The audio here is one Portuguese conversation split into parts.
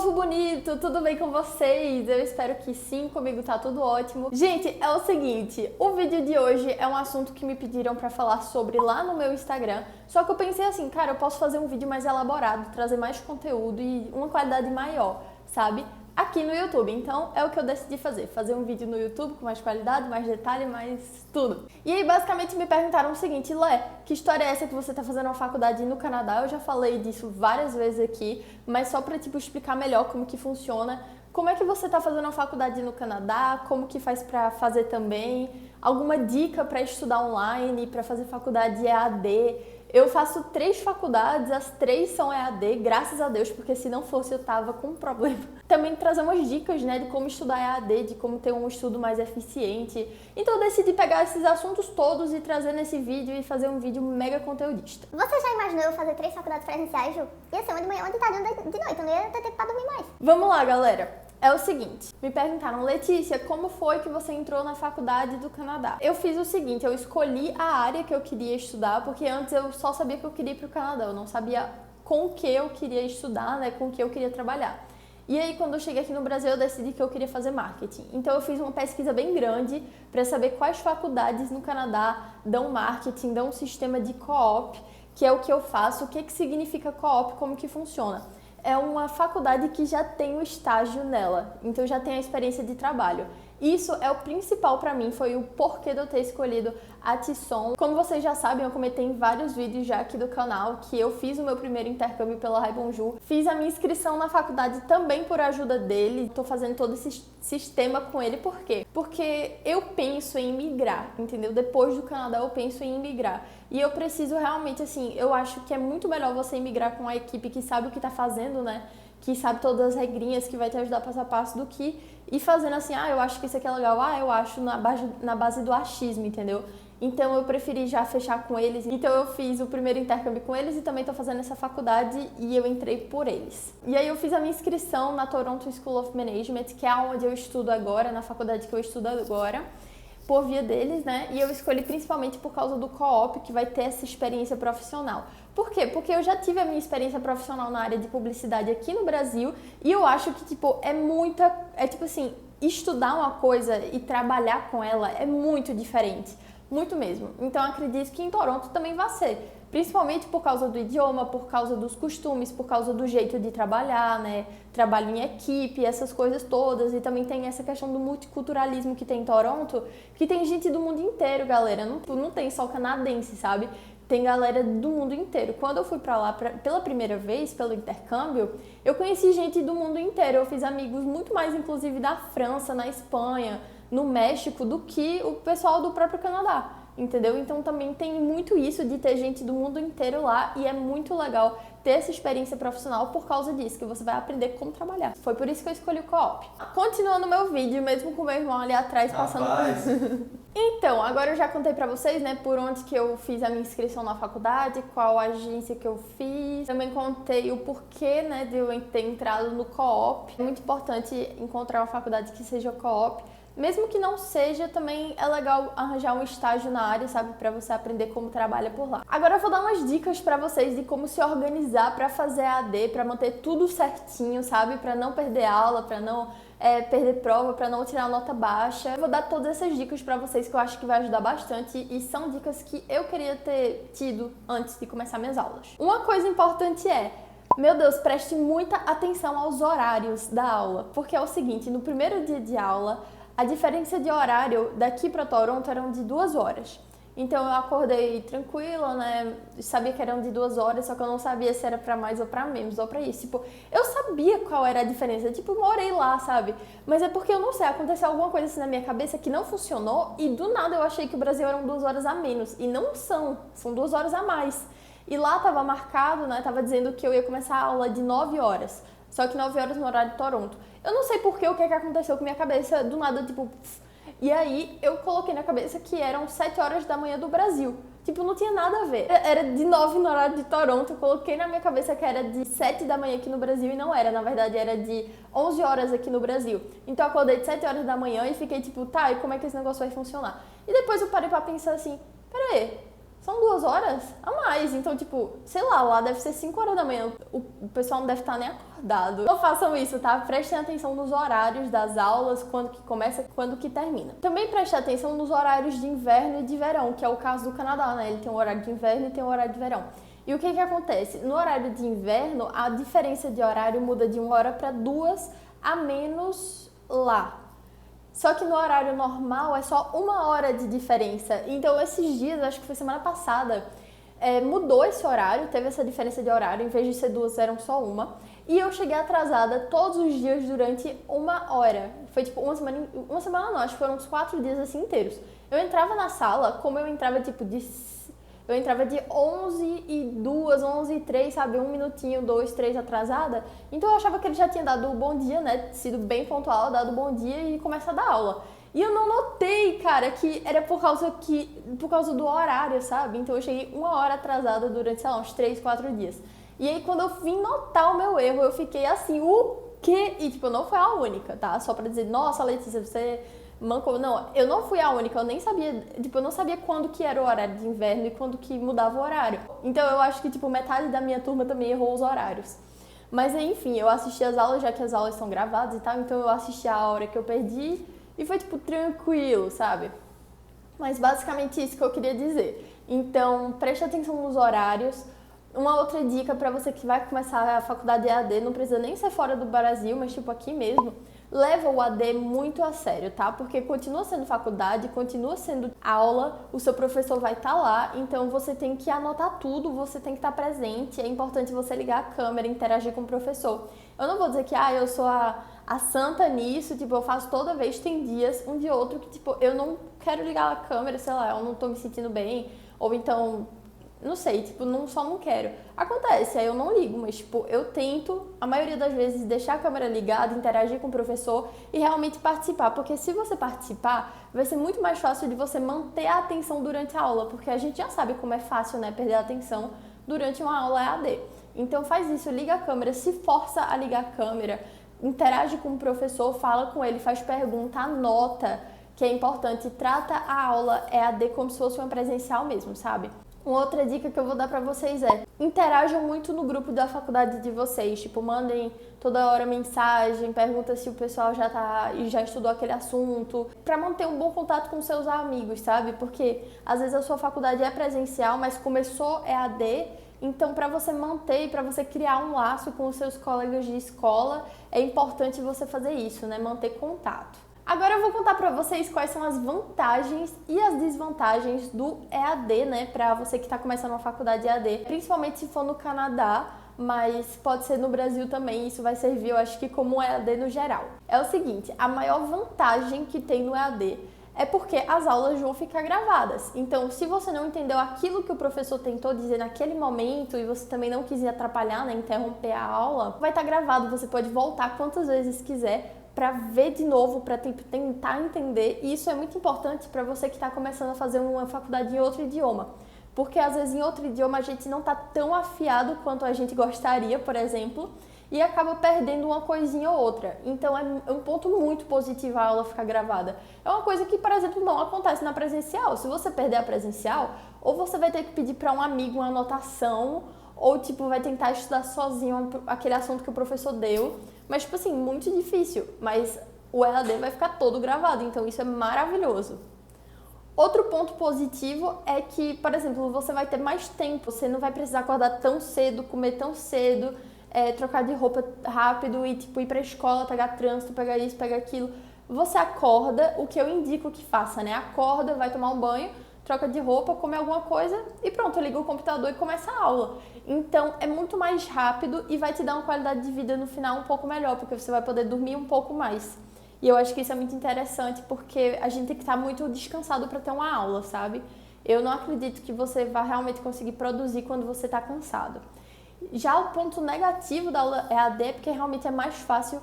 povo bonito, tudo bem com vocês? Eu espero que sim, comigo tá tudo ótimo. Gente, é o seguinte, o vídeo de hoje é um assunto que me pediram pra falar sobre lá no meu Instagram, só que eu pensei assim, cara, eu posso fazer um vídeo mais elaborado, trazer mais conteúdo e uma qualidade maior, sabe? Aqui no YouTube, então é o que eu decidi fazer um vídeo no YouTube com mais qualidade, mais detalhe, mais tudo. E aí basicamente me perguntaram o seguinte, Lé, que história é essa que você tá fazendo uma faculdade no Canadá? Eu já falei disso várias vezes aqui, mas só pra tipo explicar melhor como que funciona. Como é que você tá fazendo uma faculdade no Canadá? Como que faz pra fazer também? Alguma dica pra estudar online, pra fazer faculdade EAD? Eu faço 3 faculdades, as 3 são EAD, graças a Deus, porque se não fosse eu tava com um problema. Também trazer umas dicas, né, de como estudar EAD, de como ter um estudo mais eficiente. Então eu decidi pegar esses assuntos todos e trazer nesse vídeo e fazer um vídeo mega conteudista. Você já imaginou eu fazer 3 faculdades presenciais, Ju? Ia ser uma de manhã, uma de tarde, uma de noite, eu não ia ter tempo pra dormir mais. Vamos lá, galera. É o seguinte, me perguntaram, Letícia, como foi que você entrou na faculdade do Canadá? Eu fiz o seguinte, eu escolhi a área que eu queria estudar, porque antes eu só sabia que eu queria ir pro Canadá, eu não sabia com o que eu queria estudar, né, com o que eu queria trabalhar. E aí, quando eu cheguei aqui no Brasil, eu decidi que eu queria fazer marketing. Então, eu fiz uma pesquisa bem grande para saber quais faculdades no Canadá dão marketing, dão um sistema de co-op, que é o que eu faço, o que significa co-op, como que funciona. É uma faculdade que já tem o estágio nela, então já tem a experiência de trabalho. Isso é o principal para mim, foi o porquê de eu ter escolhido a TESOL. Como vocês já sabem, eu comentei em vários vídeos já aqui do canal que eu fiz o meu primeiro intercâmbio pela Rai Bonjour. Fiz a minha inscrição na faculdade também por ajuda dele. Tô fazendo todo esse sistema com ele, por quê? Porque eu penso em migrar, entendeu? Depois do Canadá eu penso em migrar. E eu preciso realmente, assim, eu acho que é muito melhor você migrar com a equipe que sabe o que tá fazendo, né? Que sabe todas as regrinhas, que vai te ajudar passo a passo, do que ir fazendo assim, eu acho que isso aqui é legal, eu acho na base do achismo, entendeu? Então eu preferi já fechar com eles, então eu fiz o primeiro intercâmbio com eles e também tô fazendo essa faculdade e eu entrei por eles. E aí eu fiz a minha inscrição na Toronto School of Management, que é onde eu estudo agora, na faculdade que eu estudo agora, por via deles, né? E eu escolhi principalmente por causa do co-op, que vai ter essa experiência profissional. Por quê? Porque eu já tive a minha experiência profissional na área de publicidade aqui no Brasil e eu acho que, tipo, tipo assim, estudar uma coisa e trabalhar com ela é muito diferente. Muito mesmo. Então, acredito que em Toronto também vai ser. Principalmente por causa do idioma, por causa dos costumes, por causa do jeito de trabalhar, né? Trabalho em equipe, essas coisas todas. E também tem essa questão do multiculturalismo que tem em Toronto, que tem gente do mundo inteiro, galera. Não tem só canadense, sabe? Tem galera do mundo inteiro. Quando eu fui pra lá pela primeira vez, pelo intercâmbio, eu conheci gente do mundo inteiro. Eu fiz amigos muito mais, inclusive, da França, na Espanha, no México, do que o pessoal do próprio Canadá. Entendeu? Então também tem muito isso de ter gente do mundo inteiro lá e é muito legal ter essa experiência profissional por causa disso, que você vai aprender como trabalhar. Foi por isso que eu escolhi o co-op. Continuando meu vídeo, mesmo com o meu irmão ali atrás passando por... Então, agora eu já contei pra vocês, né, por onde que eu fiz a minha inscrição na faculdade, qual agência que eu fiz. Também contei o porquê, né, de eu ter entrado no co-op. É muito importante encontrar uma faculdade que seja co-op. Mesmo que não seja, também é legal arranjar um estágio na área, sabe? Pra você aprender como trabalha por lá. Agora eu vou dar umas dicas pra vocês de como se organizar pra fazer AD, pra manter tudo certinho, sabe? Pra não perder aula, pra não perder prova, pra não tirar nota baixa. Eu vou dar todas essas dicas pra vocês que eu acho que vai ajudar bastante e são dicas que eu queria ter tido antes de começar minhas aulas. Uma coisa importante meu Deus, preste muita atenção aos horários da aula, porque é o seguinte, no primeiro dia de aula, a diferença de horário daqui para Toronto eram de 2 horas. Então eu acordei tranquila, né? Sabia que eram de 2 horas, só que eu não sabia se era para mais ou para menos ou para isso. Tipo, eu sabia qual era a diferença. Tipo, morei lá, sabe? Mas é porque eu não sei, aconteceu alguma coisa assim na minha cabeça que não funcionou e do nada eu achei que o Brasil eram 2 horas a menos. E não são 2 horas a mais. E lá tava marcado, né? Tava dizendo que eu ia começar a aula de 9 horas. Só que 9 horas no horário de Toronto. Eu não sei porquê, o que aconteceu com minha cabeça, do nada, tipo... E aí, eu coloquei na cabeça que eram 7 horas da manhã do Brasil. Tipo, não tinha nada a ver. Era de 9 no horário de Toronto, eu coloquei na minha cabeça que era de 7 da manhã aqui no Brasil e não era. Na verdade, era de 11 horas aqui no Brasil. Então, eu acordei de 7 horas da manhã e fiquei tipo, tá, e como é que esse negócio vai funcionar? E depois eu parei pra pensar assim, peraí, São 2 horas a mais. Então, tipo, sei lá deve ser 5 horas da manhã. O pessoal não deve estar nem acordado. Não façam isso, tá? Prestem atenção nos horários das aulas, quando que começa, quando que termina. Também prestem atenção nos horários de inverno e de verão, que é o caso do Canadá, né? Ele tem um horário de inverno e tem um horário de verão. E o que acontece? No horário de inverno, a diferença de horário muda de 1 hora para 2 a menos lá. Só que no horário normal é só 1 hora de diferença. Então, esses dias, acho que foi semana passada, mudou esse horário, teve essa diferença de horário, em vez de ser 2, eram só 1. E eu cheguei atrasada todos os dias durante 1 hora. Foi tipo uma semana não, acho que foram uns 4 dias assim inteiros. Eu entrava na sala, como eu entrava tipo eu entrava de 11h02, 11h03, sabe? 1 minutinho, 2, 3 atrasada. Então eu achava que ele já tinha dado o bom dia, né? Sido bem pontual, dado o bom dia e começado a aula. E eu não notei, cara, que era por causa do horário, sabe? Então eu cheguei 1 hora atrasada durante, sei lá, uns 3, 4 dias. E aí quando eu vim notar o meu erro, eu fiquei assim, o quê? E tipo, não foi a única, tá? Só pra dizer, nossa, Letícia, você... mancou. Não, eu não fui a única, eu nem sabia, tipo, eu não sabia quando que era o horário de inverno e quando que mudava o horário. Então eu acho que, tipo, metade da minha turma também errou os horários. Mas enfim, eu assisti as aulas, já que as aulas são gravadas e tal, então eu assisti a hora que eu perdi e foi, tipo, tranquilo, sabe? Mas basicamente isso que eu queria dizer. Então, preste atenção nos horários. Uma outra dica pra você que vai começar a faculdade EAD, não precisa nem ser fora do Brasil, mas tipo aqui mesmo, leva o AD muito a sério, tá? Porque continua sendo faculdade, continua sendo aula, o seu professor vai estar lá, então você tem que anotar tudo, você tem que estar presente, é importante você ligar a câmera, interagir com o professor. Eu não vou dizer que eu sou a santa nisso, tipo, eu faço toda vez, tem dias, um de outro, que tipo, eu não quero ligar a câmera, sei lá, eu não tô me sentindo bem, ou então... não sei, tipo, só não quero. Acontece, aí eu não ligo, mas, tipo, eu tento, a maioria das vezes, deixar a câmera ligada, interagir com o professor e realmente participar. Porque se você participar, vai ser muito mais fácil de você manter a atenção durante a aula, porque a gente já sabe como é fácil, né, perder a atenção durante uma aula EAD. Então faz isso, liga a câmera, se força a ligar a câmera, interage com o professor, fala com ele, faz pergunta, anota, que é importante, trata a aula EAD como se fosse uma presencial mesmo, sabe? Uma outra dica que eu vou dar pra vocês é: interajam muito no grupo da faculdade de vocês. Tipo, mandem toda hora mensagem, pergunta se o pessoal já estudou aquele assunto, pra manter um bom contato com seus amigos, sabe? Porque às vezes a sua faculdade é presencial, mas começou EAD, então pra você manter e pra você criar um laço com os seus colegas de escola, é importante você fazer isso, né? Manter contato. Agora eu vou contar pra vocês quais são as vantagens e as desvantagens do EAD, né, pra você que tá começando uma faculdade EAD, principalmente se for no Canadá, mas pode ser no Brasil também, isso vai servir, eu acho que como EAD no geral. É o seguinte, a maior vantagem que tem no EAD é porque as aulas vão ficar gravadas. Então, se você não entendeu aquilo que o professor tentou dizer naquele momento e você também não quis atrapalhar, né, interromper a aula, vai estar gravado, você pode voltar quantas vezes quiser para ver de novo, para tentar entender. E isso é muito importante para você que está começando a fazer uma faculdade em outro idioma. Porque às vezes em outro idioma a gente não está tão afiado quanto a gente gostaria, por exemplo, e acaba perdendo uma coisinha ou outra. Então é um ponto muito positivo a aula ficar gravada. É uma coisa que, por exemplo, não acontece na presencial. Se você perder a presencial, ou você vai ter que pedir para um amigo uma anotação, ou tipo vai tentar estudar sozinho aquele assunto que o professor deu. Mas, tipo assim, muito difícil. Mas o EAD vai ficar todo gravado, então isso é maravilhoso. Outro ponto positivo é que, por exemplo, você vai ter mais tempo. Você não vai precisar acordar tão cedo, comer tão cedo, trocar de roupa rápido e, tipo, ir pra escola, pegar trânsito, pegar isso, pegar aquilo. Você acorda, o que eu indico que faça, né? Acorda, vai tomar um banho, troca de roupa, come alguma coisa e pronto, liga o computador e começa a aula. Então, é muito mais rápido e vai te dar uma qualidade de vida no final um pouco melhor, porque você vai poder dormir um pouco mais. E eu acho que isso é muito interessante, porque a gente tem que estar muito descansado para ter uma aula, sabe? Eu não acredito que você vai realmente conseguir produzir quando você está cansado. Já o ponto negativo da aula EAD é porque realmente é mais fácil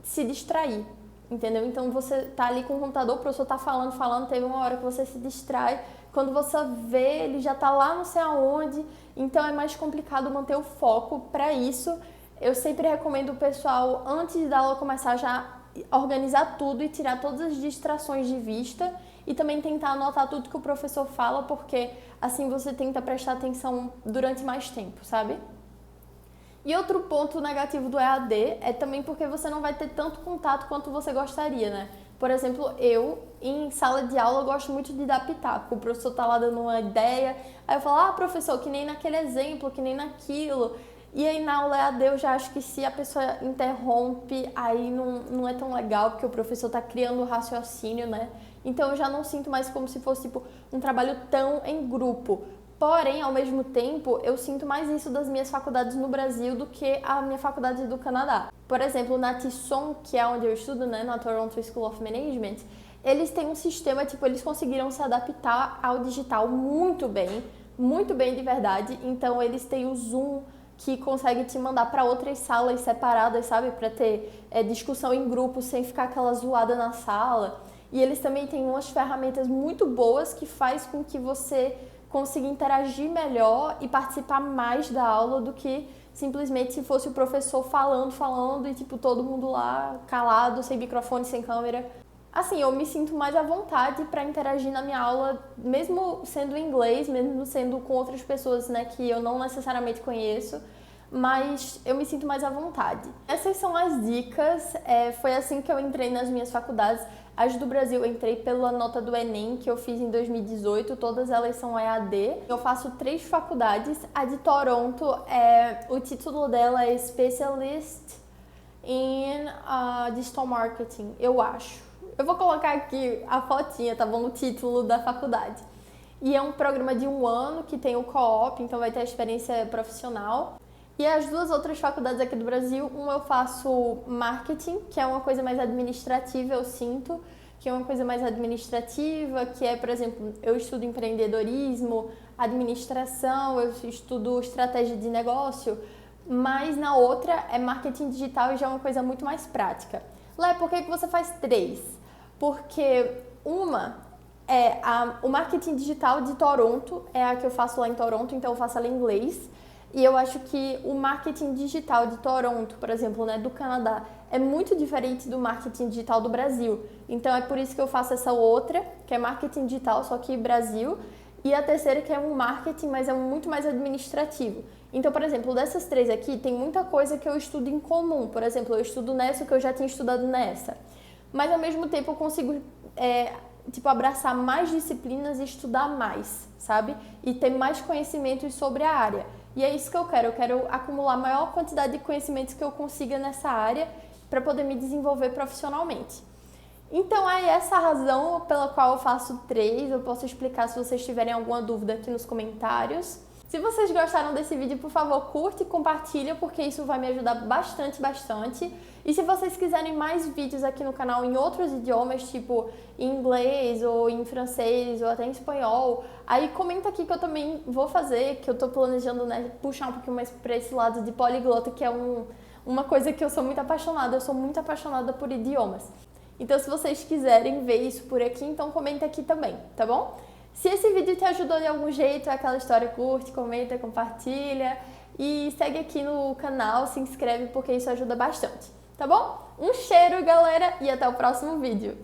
se distrair. Entendeu? Então você tá ali com o computador, o professor tá falando, teve uma hora que você se distrai, quando você vê, ele já tá lá não sei aonde, então é mais complicado manter o foco. Para isso, eu sempre recomendo o pessoal, antes da aula começar, já organizar tudo e tirar todas as distrações de vista e também tentar anotar tudo que o professor fala, porque assim você tenta prestar atenção durante mais tempo, sabe? E outro ponto negativo do EAD é também porque você não vai ter tanto contato quanto você gostaria, né? Por exemplo, eu, em sala de aula, gosto muito de dar pitaco. O professor tá lá dando uma ideia, aí eu falo, professor, que nem naquele exemplo, que nem naquilo. E aí na aula EAD eu já acho que se a pessoa interrompe, aí não é tão legal, porque o professor tá criando raciocínio, né? Então eu já não sinto mais como se fosse tipo, um trabalho tão em grupo. Porém, ao mesmo tempo, eu sinto mais isso das minhas faculdades no Brasil do que a minha faculdade do Canadá. Por exemplo, na TESOL, que é onde eu estudo, né, na Toronto School of Management, eles têm um sistema, tipo, eles conseguiram se adaptar ao digital muito bem de verdade. Então, eles têm o Zoom, que consegue te mandar para outras salas separadas, sabe? Para ter discussão em grupo sem ficar aquela zoada na sala. E eles também têm umas ferramentas muito boas que faz com que você consiga interagir melhor e participar mais da aula do que simplesmente se fosse o professor falando e tipo todo mundo lá calado, sem microfone, sem câmera. Assim, eu me sinto mais à vontade para interagir na minha aula, mesmo sendo em inglês, mesmo sendo com outras pessoas, né, que eu não necessariamente conheço, mas eu me sinto mais à vontade. Essas são as dicas, foi assim que eu entrei nas minhas faculdades. As do Brasil eu entrei pela nota do Enem, que eu fiz em 2018, todas elas são EAD. Eu faço 3 faculdades, a de Toronto, o título dela é Specialist in Digital Marketing, eu acho. Eu vou colocar aqui a fotinha, tá bom? O título da faculdade. E é um programa de 1 ano que tem o co-op, então vai ter a experiência profissional. E as 2 outras faculdades aqui do Brasil, uma eu faço marketing, que é uma coisa mais administrativa, eu sinto, que é uma coisa mais administrativa, que é, por exemplo, eu estudo empreendedorismo, administração, eu estudo estratégia de negócio, mas na outra é marketing digital e já é uma coisa muito mais prática. Lé, por que você faz 3? Porque uma o marketing digital de Toronto, é a que eu faço lá em Toronto, então eu faço ela em inglês. E eu acho que o marketing digital de Toronto, por exemplo, né, do Canadá, é muito diferente do marketing digital do Brasil. Então é por isso que eu faço essa outra, que é marketing digital, só que Brasil. E a terceira que é um marketing, mas é muito mais administrativo. Então, por exemplo, dessas 3 aqui, tem muita coisa que eu estudo em comum. Por exemplo, eu estudo nessa que eu já tinha estudado nessa. Mas ao mesmo tempo eu consigo abraçar mais disciplinas e estudar mais, sabe? E ter mais conhecimentos sobre a área. E é isso que eu quero acumular a maior quantidade de conhecimentos que eu consiga nessa área para poder me desenvolver profissionalmente. Então é essa a razão pela qual eu faço 3, eu posso explicar se vocês tiverem alguma dúvida aqui nos comentários. Se vocês gostaram desse vídeo, por favor, curte e compartilha, porque isso vai me ajudar bastante. E se vocês quiserem mais vídeos aqui no canal em outros idiomas, tipo em inglês ou em francês ou até em espanhol, aí comenta aqui que eu também vou fazer, que eu tô planejando, né, puxar um pouquinho mais pra esse lado de poliglota, que é uma coisa que eu sou muito apaixonada por idiomas. Então, se vocês quiserem ver isso por aqui, então comenta aqui também, tá bom? Se esse vídeo te ajudou de algum jeito, é aquela história, curte, comenta, compartilha e segue aqui no canal, se inscreve porque isso ajuda bastante, tá bom? Um cheiro, galera, e até o próximo vídeo!